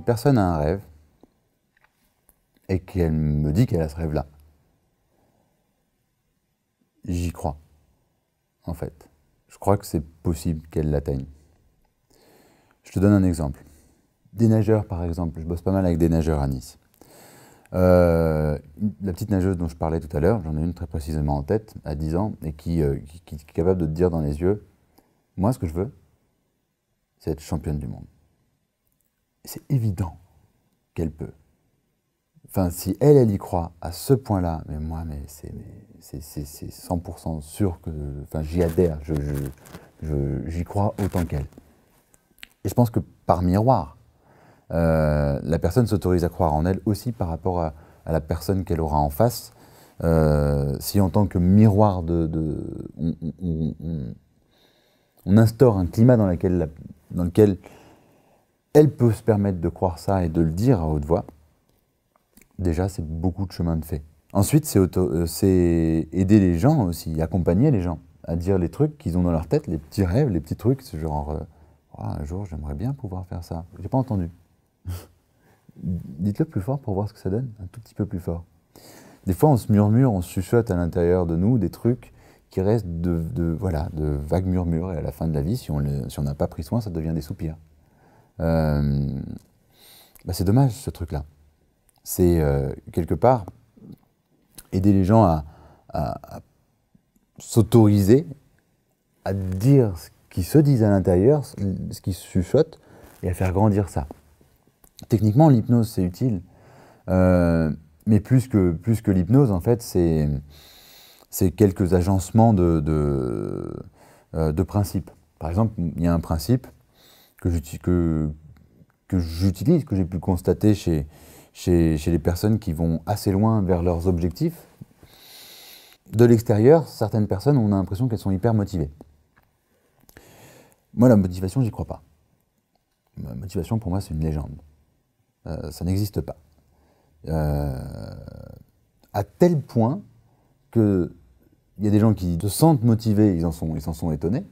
personne a un rêve et qu'elle me dit qu'elle a ce rêve-là, j'y crois, en fait. Je crois que c'est possible qu'elle l'atteigne. Je te donne un exemple. Des nageurs, par exemple. Je bosse pas mal avec des nageurs à Nice. La petite nageuse dont je parlais tout à l'heure, j'en ai une très précisément en tête, à 10 ans, et qui est capable de te dire dans les yeux, moi, ce que je veux, c'est être championne du monde. C'est évident qu'elle peut. Enfin, si elle y croit à ce point-là, mais moi, c'est 100% sûr que, enfin, j'y adhère, j'y crois autant qu'elle. Et je pense que par miroir, la personne s'autorise à croire en elle aussi par rapport à la personne qu'elle aura en face. Si en tant que miroir on instaure un climat dans lequel elle peut se permettre de croire ça et de le dire à haute voix, déjà c'est beaucoup de chemin de fait. Ensuite, c'est aider les gens aussi, accompagner les gens à dire les trucs qu'ils ont dans leur tête, les petits rêves, les petits trucs, ce genre oh, un jour j'aimerais bien pouvoir faire ça. J'ai pas entendu. Dites-le plus fort pour voir ce que ça donne, un tout petit peu plus fort. Des fois on se murmure, on se chuchote à l'intérieur de nous des trucs qui restent de vagues murmures, et à la fin de la vie, si on n'a pas pris soin, ça devient des soupirs. C'est dommage ce truc-là. C'est quelque part aider les gens à s'autoriser à dire ce qu'ils se disent à l'intérieur, ce qu'ils se chuchotent, et à faire grandir ça. Techniquement, l'hypnose, c'est utile, mais plus que l'hypnose, en fait, c'est quelques agencements de principes. Par exemple, il y a un principe que j'utilise, que j'ai pu constater chez les personnes qui vont assez loin vers leurs objectifs. De l'extérieur, certaines personnes, on a l'impression qu'elles sont hyper motivées. Moi, la motivation, j'y crois pas. La motivation, pour moi, c'est une légende. Ça n'existe pas. À tel point qu'il y a des gens qui se sentent motivés, ils s'en sont étonnés.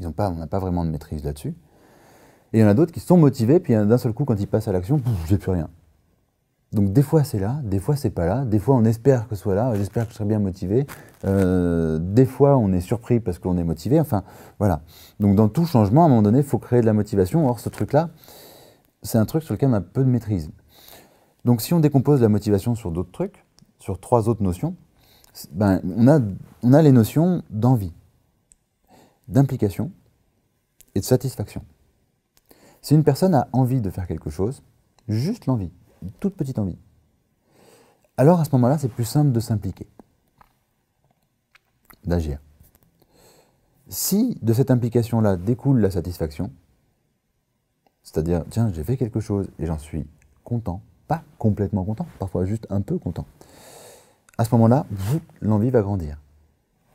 On n'a pas vraiment de maîtrise là-dessus. Et il y en a d'autres qui sont motivés, puis d'un seul coup, quand ils passent à l'action, j'ai plus rien. Donc des fois c'est là, des fois c'est pas là, des fois on espère que ce soit là, j'espère que je serai bien motivé, des fois on est surpris parce qu'on est motivé, enfin voilà. Donc dans tout changement, à un moment donné, il faut créer de la motivation. Or ce truc-là, c'est un truc sur lequel on a peu de maîtrise. Donc si on décompose la motivation sur d'autres trucs, sur 3 autres notions, on a les notions d'envie, d'implication et de satisfaction. Si une personne a envie de faire quelque chose, juste l'envie, une toute petite envie, alors à ce moment-là, c'est plus simple de s'impliquer, d'agir. Si de cette implication-là découle la satisfaction, c'est-à-dire, tiens, j'ai fait quelque chose et j'en suis content, pas complètement content, parfois juste un peu content, à ce moment-là, l'envie va grandir.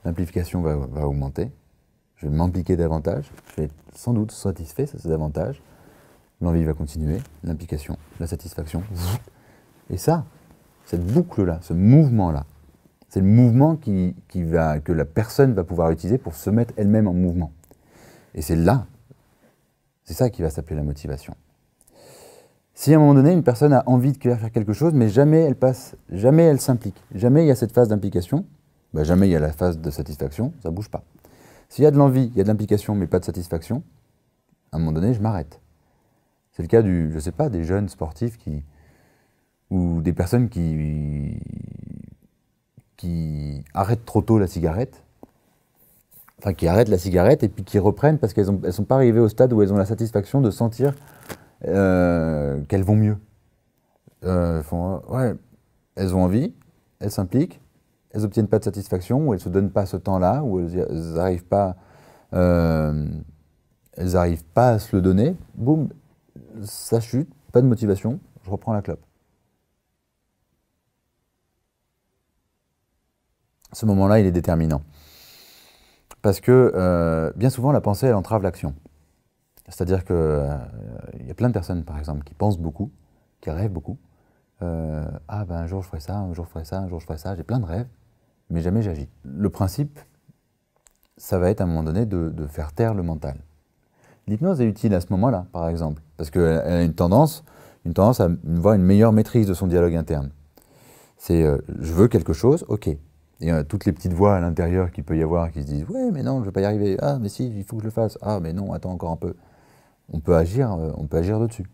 L'implication va augmenter, je vais m'impliquer davantage, je vais être sans doute satisfait, ça c'est davantage, l'envie va continuer, l'implication, la satisfaction, et ça, cette boucle-là, ce mouvement-là, c'est le mouvement que la personne va pouvoir utiliser pour se mettre elle-même en mouvement. Et c'est ça qui va s'appeler la motivation. Si à un moment donné, une personne a envie de faire quelque chose, mais jamais elle s'implique, jamais il y a cette phase d'implication, jamais il y a la phase de satisfaction, ça ne bouge pas. S'il y a de l'envie, il y a de l'implication, mais pas de satisfaction, à un moment donné, je m'arrête. C'est le cas des jeunes sportifs ou des personnes qui arrêtent trop tôt la cigarette, enfin qui arrêtent la cigarette et puis qui reprennent parce qu'elles ne sont pas arrivées au stade où elles ont la satisfaction de sentir qu'elles vont mieux. Elles ont envie, elles s'impliquent, elles n'obtiennent pas de satisfaction, ou elles ne se donnent pas ce temps-là, ou elles n'arrivent pas à se le donner, boum, ça chute, pas de motivation, je reprends la clope. Ce moment-là, il est déterminant. Parce que bien souvent, la pensée, elle entrave l'action. C'est-à-dire qu'il y a plein de personnes, par exemple, qui pensent beaucoup, qui rêvent beaucoup. Un jour je ferai ça, un jour je ferai ça, un jour je ferai ça. J'ai plein de rêves, mais jamais j'agis. Le principe, ça va être à un moment donné de faire taire le mental. L'hypnose est utile à ce moment-là, par exemple, parce qu'elle a une tendance à avoir une meilleure maîtrise de son dialogue interne. C'est je veux quelque chose, ok. Et toutes les petites voix à l'intérieur qu'il peut y avoir qui se disent ouais mais non je ne vais pas y arriver, ah mais si il faut que je le fasse, ah mais non attends encore un peu. On peut agir dessus.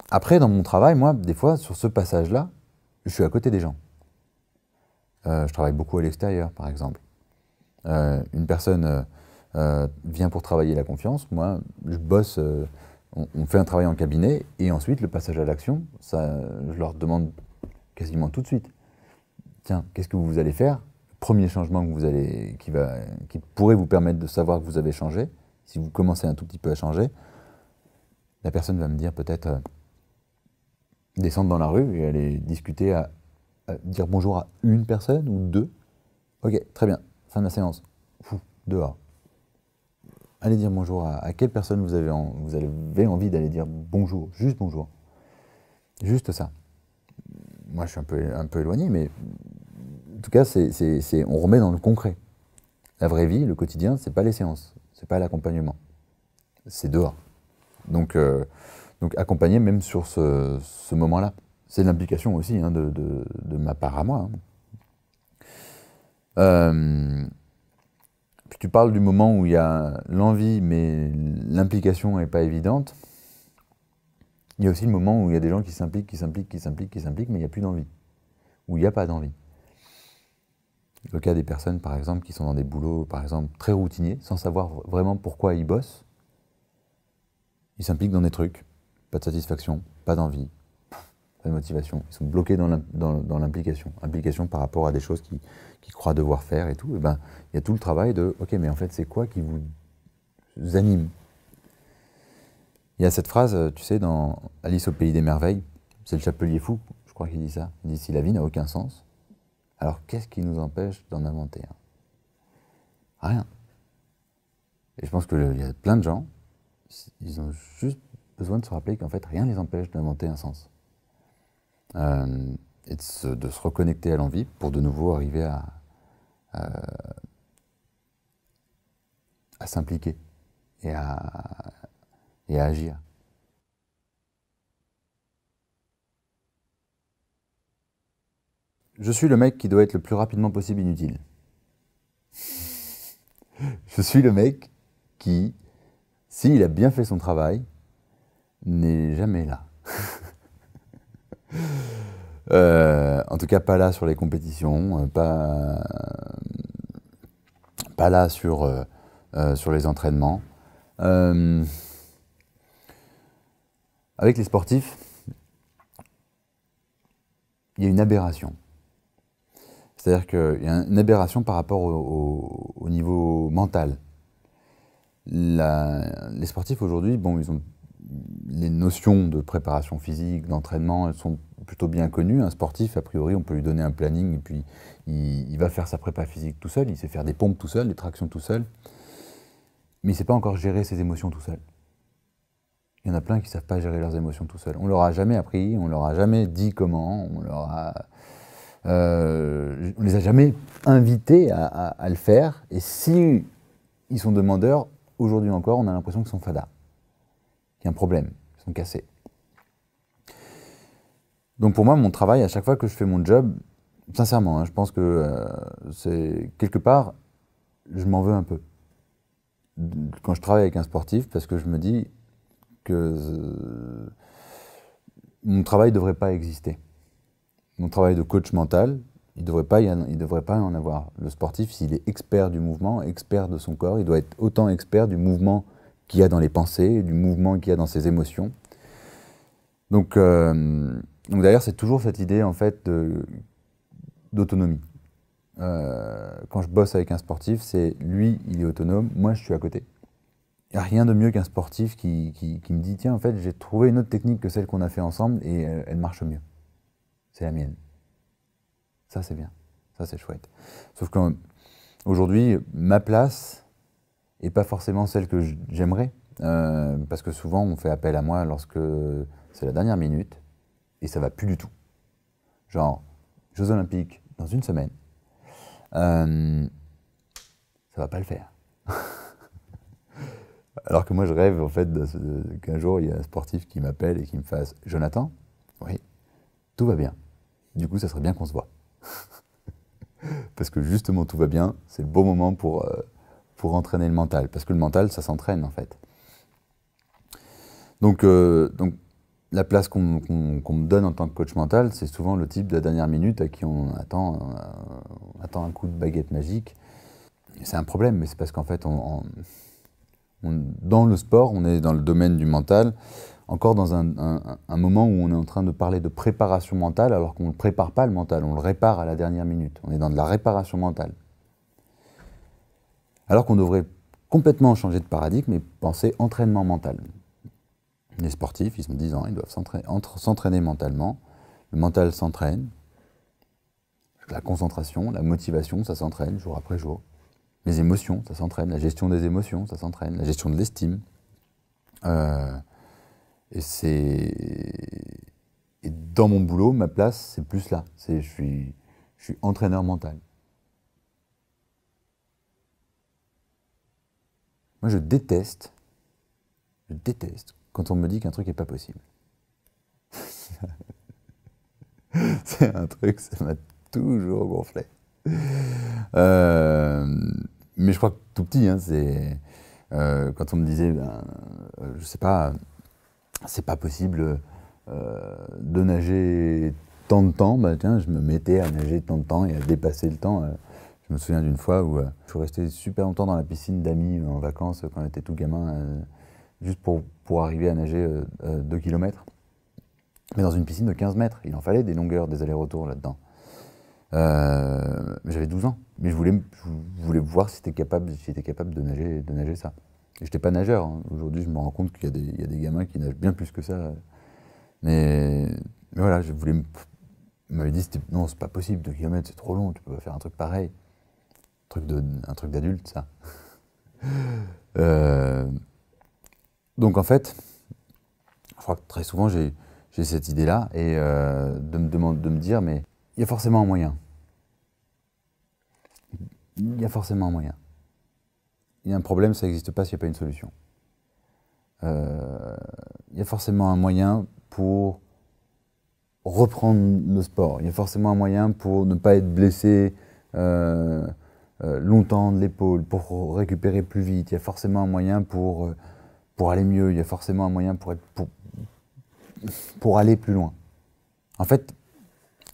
Après dans mon travail, moi des fois sur ce passage-là, je suis à côté des gens. Je travaille beaucoup à l'extérieur par exemple. Une personne vient pour travailler la confiance, moi je bosse, on fait un travail en cabinet et ensuite le passage à l'action, ça, je leur demande quasiment tout de suite. Tiens, qu'est-ce que vous allez faire? Premier changement qui pourrait vous permettre de savoir que vous avez changé, si vous commencez un tout petit peu à changer, la personne va me dire peut-être descendre dans la rue et aller discuter, à dire bonjour à une personne ou deux. Ok, très bien, fin de la séance. Dehors. Allez dire bonjour à quelle personne vous avez envie d'aller dire bonjour, juste bonjour. Juste ça. Moi, je suis un peu éloigné, mais en tout cas, on remet dans le concret. La vraie vie, le quotidien, c'est pas les séances, c'est pas l'accompagnement, c'est dehors. Donc accompagner même sur ce moment-là. C'est l'implication aussi hein, de ma part à moi. Puis tu parles du moment où il y a l'envie, mais l'implication n'est pas évidente. Il y a aussi le moment où il y a des gens qui s'impliquent, mais il n'y a plus d'envie. Où il n'y a pas d'envie. Le cas des personnes, par exemple, qui sont dans des boulots, par exemple, très routiniers, sans savoir vraiment pourquoi ils bossent. Ils s'impliquent dans des trucs, pas de satisfaction, pas d'envie, pas de motivation. Ils sont bloqués dans l'implication. Implication par rapport à des choses qu'ils croient devoir faire et tout. Et ben, il y a tout le travail de, ok, mais en fait, c'est quoi qui vous anime? Il y a cette phrase, tu sais, dans Alice au pays des merveilles, c'est le chapelier fou, je crois qu'il dit ça. Il dit, si la vie n'a aucun sens, alors qu'est-ce qui nous empêche d'en inventer un? Rien. Et je pense qu'il y a plein de gens, ils ont juste besoin de se rappeler qu'en fait, rien ne les empêche d'inventer un sens. Et de se reconnecter à l'envie pour de nouveau arriver à s'impliquer et à agir. Je suis le mec qui doit être le plus rapidement possible inutile. Je suis le mec qui, s'il a bien fait son travail, n'est jamais là. En tout cas, pas là sur les compétitions, pas là sur les entraînements. Avec les sportifs, il y a une aberration. C'est-à-dire qu'il y a une aberration par rapport au niveau mental. Les sportifs aujourd'hui, bon, ils ont les notions de préparation physique, d'entraînement, elles sont plutôt bien connues. Un sportif, a priori, on peut lui donner un planning et puis il va faire sa prépa physique tout seul, il sait faire des pompes tout seul, des tractions tout seul, mais il ne sait pas encore gérer ses émotions tout seul. Il y en a plein qui ne savent pas gérer leurs émotions tout seul. On ne leur a jamais appris, on ne leur a jamais dit comment, on ne les a jamais invités à le faire. Et si ils sont demandeurs, aujourd'hui encore, on a l'impression qu'ils sont fadas. Il y a un problème, ils sont cassés. Donc pour moi, mon travail, à chaque fois que je fais mon job, sincèrement, hein, je pense que c'est quelque part, je m'en veux un peu. Quand je travaille avec un sportif, parce que je me dis que mon travail ne devrait pas exister. Mon travail de coach mental, il ne devrait pas y en avoir. Le sportif, s'il est expert du mouvement, expert de son corps, il doit être autant expert du mouvement qu'il y a dans les pensées, du mouvement qu'il y a dans ses émotions. Donc d'ailleurs, c'est toujours cette idée en fait d'autonomie. Quand je bosse avec un sportif, c'est lui, il est autonome, moi je suis à côté. Il n'y a rien de mieux qu'un sportif qui me dit « Tiens, en fait, j'ai trouvé une autre technique que celle qu'on a fait ensemble et elle marche mieux. C'est la mienne. » Ça, c'est bien. Ça, c'est chouette. Sauf qu'aujourd'hui, ma place n'est pas forcément celle que j'aimerais. Parce que souvent, on fait appel à moi lorsque c'est la dernière minute et ça ne va plus du tout. Genre, Jeux Olympiques dans une semaine. Ça ne va pas le faire. Alors que moi, je rêve en fait qu'un jour, il y a un sportif qui m'appelle et qui me fasse « Jonathan, oui, tout va bien. Du coup, ça serait bien qu'on se voit. » Parce que justement, tout va bien, c'est le bon moment pour entraîner le mental. Parce que le mental, ça s'entraîne en fait. Donc la place qu'on me donne en tant que coach mental, c'est souvent le type de la dernière minute à qui on attend un coup de baguette magique. C'est un problème, mais c'est parce qu'en fait, dans le sport, on est dans le domaine du mental, encore dans un moment où on est en train de parler de préparation mentale, alors qu'on ne prépare pas le mental, on le répare à la dernière minute. On est dans de la réparation mentale. Alors qu'on devrait complètement changer de paradigme et penser entraînement mental. Les sportifs, ils ont 10 ans, ils doivent s'entraîner mentalement. Le mental s'entraîne. La concentration, la motivation, ça s'entraîne jour après jour. Les émotions, ça s'entraîne. La gestion des émotions, ça s'entraîne. La gestion de l'estime. Et dans mon boulot, ma place, c'est plus là. Je suis entraîneur mental. Moi, je déteste quand on me dit qu'un truc n'est pas possible. C'est un truc, ça m'a toujours gonflé. Mais je crois que tout petit, hein, quand on me disait, je sais pas, c'est pas possible de nager tant de temps, bah tiens, je me mettais à nager tant de temps et à dépasser le temps. Je me souviens d'une fois où je suis resté super longtemps dans la piscine d'amis en vacances quand on était tout gamin, juste pour arriver à nager 2 km. Mais dans une piscine de 15 mètres, il en fallait des longueurs, des allers-retours là-dedans. J'avais 12 ans, mais je voulais voir si j'étais capable de nager ça. Et j'étais pas nageur, hein. Aujourd'hui, je me rends compte qu'il y a des gamins qui nagent bien plus que ça. Mais voilà, on m'avait dit, non, c'est pas possible, 2 km, c'est trop long, tu peux pas faire un truc pareil. Un truc d'adulte, ça. Donc en fait, je crois que très souvent, j'ai cette idée-là, et de me dire, mais il y a forcément un moyen. Il y a forcément un moyen. Il y a un problème, ça n'existe pas s'il n'y a pas une solution. Il y a forcément un moyen pour reprendre le sport. Il y a forcément un moyen pour ne pas être blessé longtemps de l'épaule, pour récupérer plus vite. Il y a forcément un moyen pour aller mieux. Il y a forcément un moyen pour aller plus loin. En fait,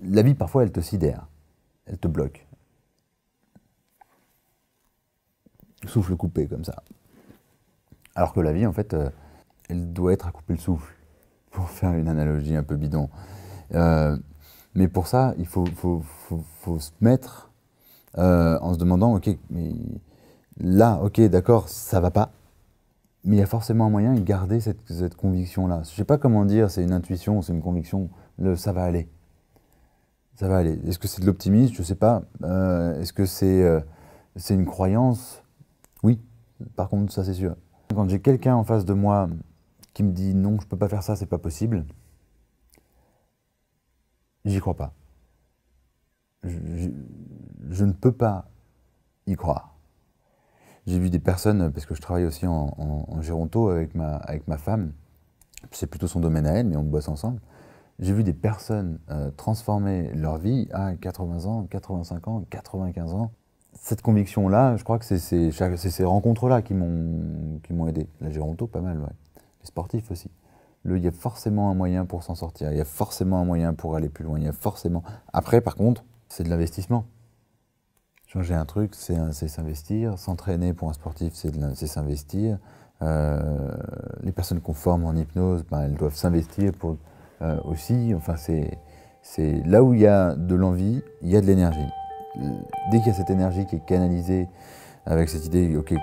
la vie, parfois, elle te sidère. Elle te bloque. Souffle coupé, comme ça. Alors que la vie, en fait, elle doit être à couper le souffle, pour faire une analogie un peu bidon. Mais pour ça, il faut se mettre en se demandant, ok, mais là, ok, d'accord, ça va pas, mais il y a forcément un moyen de garder cette conviction-là. Je sais pas comment dire, c'est une intuition, c'est une conviction, ça va aller. Ça va aller. Est-ce que c'est de l'optimisme? Je sais pas. Est-ce que c'est une croyance? Oui, par contre, ça c'est sûr. Quand j'ai quelqu'un en face de moi qui me dit non, je peux pas faire ça, c'est pas possible, j'y crois pas. Je ne peux pas y croire. J'ai vu des personnes, parce que je travaille aussi en géronto avec ma femme, c'est plutôt son domaine à elle, mais on bosse ensemble. J'ai vu des personnes transformer leur vie à 80 ans, 85 ans, 95 ans. Cette conviction-là, je crois que c'est ces rencontres-là qui m'ont aidé. La géronto, pas mal, ouais. Les sportifs aussi. Il y a forcément un moyen pour s'en sortir, il y a forcément un moyen pour aller plus loin, il y a forcément... Après, par contre, c'est de l'investissement. Changer un truc, c'est s'investir. S'entraîner pour un sportif, c'est s'investir. Les personnes qu'on forme en hypnose, ben, elles doivent s'investir aussi. Enfin, c'est là où il y a de l'envie, il y a de l'énergie. Dès qu'il y a cette énergie qui est canalisée avec cette idée, ok,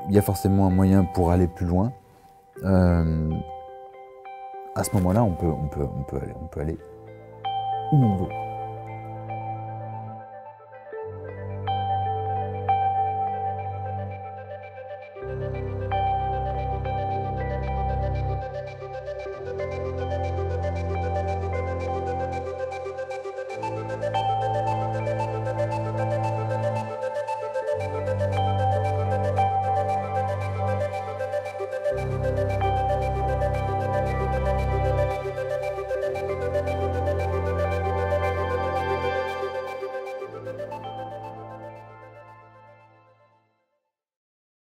il y a forcément un moyen pour aller plus loin. À ce moment-là, on peut aller où on veut.